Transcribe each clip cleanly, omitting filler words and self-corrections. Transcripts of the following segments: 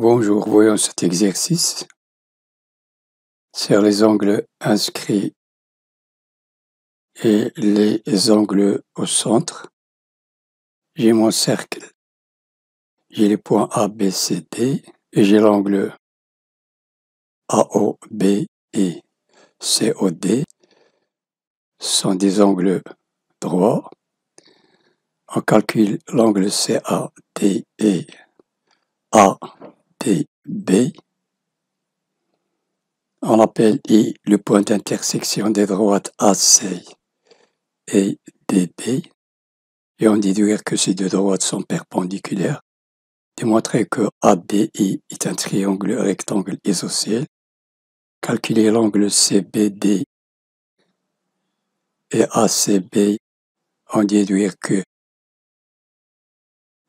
Bonjour, voyons cet exercice sur les angles inscrits et les angles au centre. J'ai mon cercle, j'ai les points A, B, C, D et j'ai l'angle AOB et COD. Ce sont des angles droits. On calcule l'angle CAD et ADB. On appelle I le point d'intersection des droites AC et DB. Et on déduire que ces deux droites sont perpendiculaires. Démontrer que ADI est un triangle rectangle isocèle. Calculer l'angle CBD et ACB. On déduire que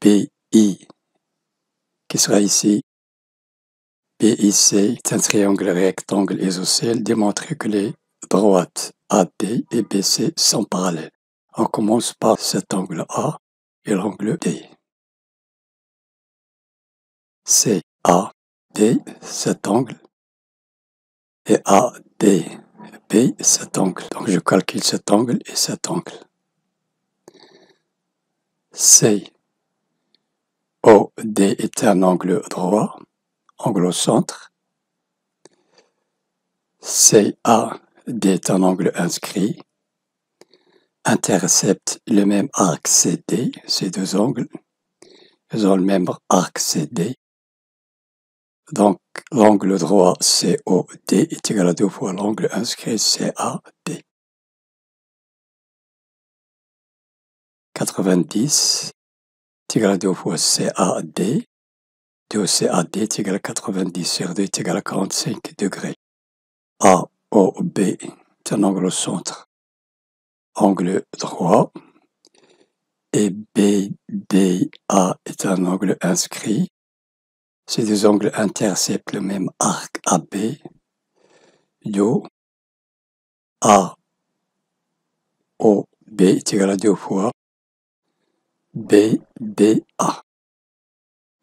BI, qui sera ici, BIC est un triangle rectangle isocèle. Démontrer que les droites AD et BC sont parallèles. On commence par cet angle A et l'angle D. CAD, cet angle, et ADB, cet angle. Donc je calcule cet angle et cet angle. COD est un angle droit, angle au centre. CAD est un angle inscrit, intercepte le même arc CD, ces deux angles. Ils ont le même arc CD. Donc l'angle droit COD est égal à 2 fois l'angle inscrit CAD. 90 est égal à 2 fois CAD. 2CAD est égal à 90 sur 2 est égal à 45 degrés. AOB est un angle au centre, angle droit. Et BDA est un angle inscrit. Ces deux angles interceptent le même arc AB. Do AOB est égal à 2 fois BDA.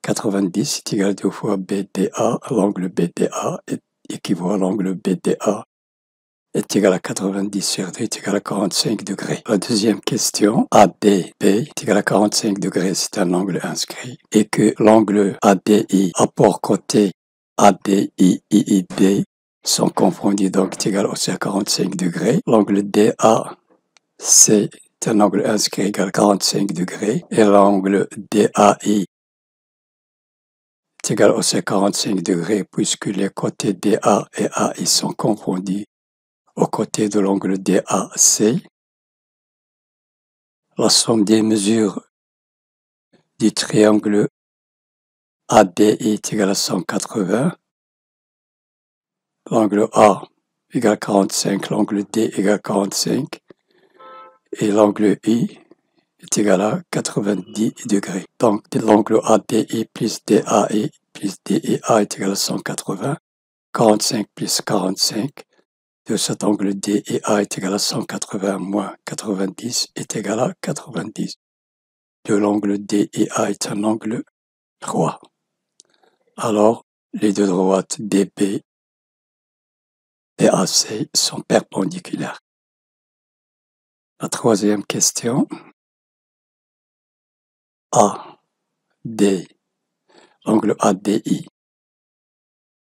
90 est égal à 2 fois BDA. L'angle BDA équivaut à l'angle BDA est égal à 90 sur 2 est égal à 45 degrés. La deuxième question, ADB est égal à 45 degrés, c'est un angle inscrit, et que l'angle ADI, apport côté ADI sont confondus, donc est égal aussi à 45 degrés. L'angle DAC est un angle inscrit égal à 45 degrés, et l'angle DAI est égal aussi à 45 degrés, puisque les côtés DA et AI sont confondus aux côtés de l'angle DAC. La somme des mesures du triangle ADI est égale à 180. L'angle A égale 45, l'angle D égale 45 et l'angle I est égal à 90 degrés. Donc l'angle ADI plus DAI plus DIA est égal à 180. 45 plus 45 de cet angle DIA est égal à 180 moins 90 est égal à 90. De l'angle DIA est un angle droit. Alors, les deux droites DB et AC sont perpendiculaires. La troisième question. AD, l'angle ADI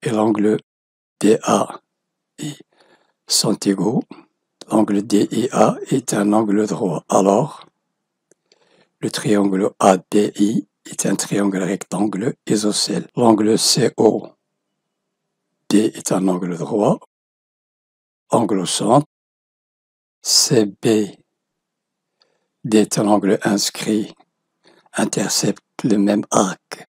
et l'angle DAI sont égaux. L'angle DIA est un angle droit. Alors, le triangle ADI est un triangle rectangle isocèle. L'angle COD est un angle droit, angle au centre. CBD est un angle inscrit, intercepte le même arc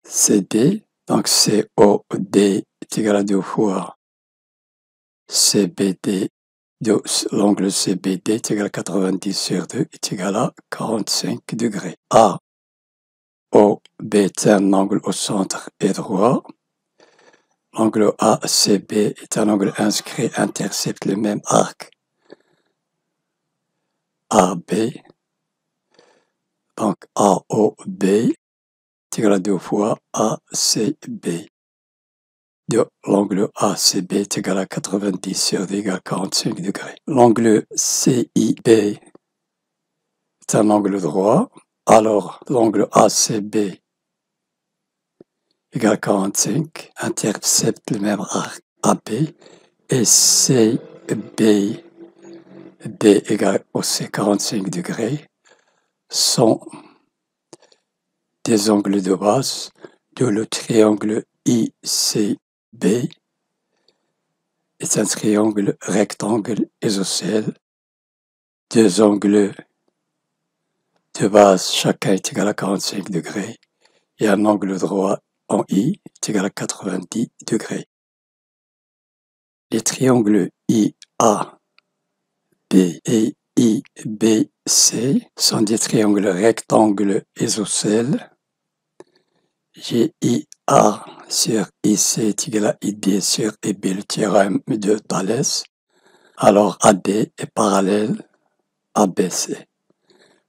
CD. Donc COD est égal à 2 fois CBD. L'angle CBD est égal à 90 sur 2 est égal à 45 degrés. AOB est un angle au centre et droit. L'angle ACB est un angle inscrit, intercepte le même arc AB. Donc AOB est égal à 2 fois ACB. L'angle ACB est égal à 90 sur D égale 45 degrés. L'angle CIB est un angle droit. Alors, l'angle ACB égale 45 intercepte le même arc AB et CBD égale aussi 45 degrés sont des angles de base de le triangle ICB est un triangle rectangle isocèle. Deux angles de base, chacun est égal à 45 degrés, et un angle droit en I est égal à 90 degrés. Les triangles IAB et IBC sont des triangles rectangles isocèles. GIA sur IC est égal à IB sur IB, le théorème de Thalès. Alors AD est parallèle à ABC.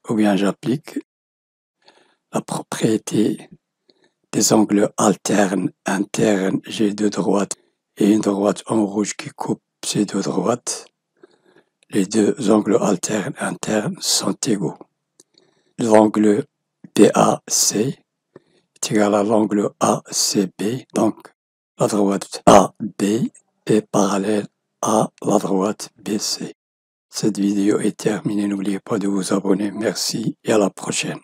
Ou bien j'applique la propriété des angles alternes internes. J'ai deux droites et une droite en rouge qui coupe ces deux droites. Les deux angles alternes internes sont égaux. L'angle BAC est égal à l'angle ACB. Donc la droite AB est parallèle à la droite BC. Cette vidéo est terminée. N'oubliez pas de vous abonner. Merci et à la prochaine.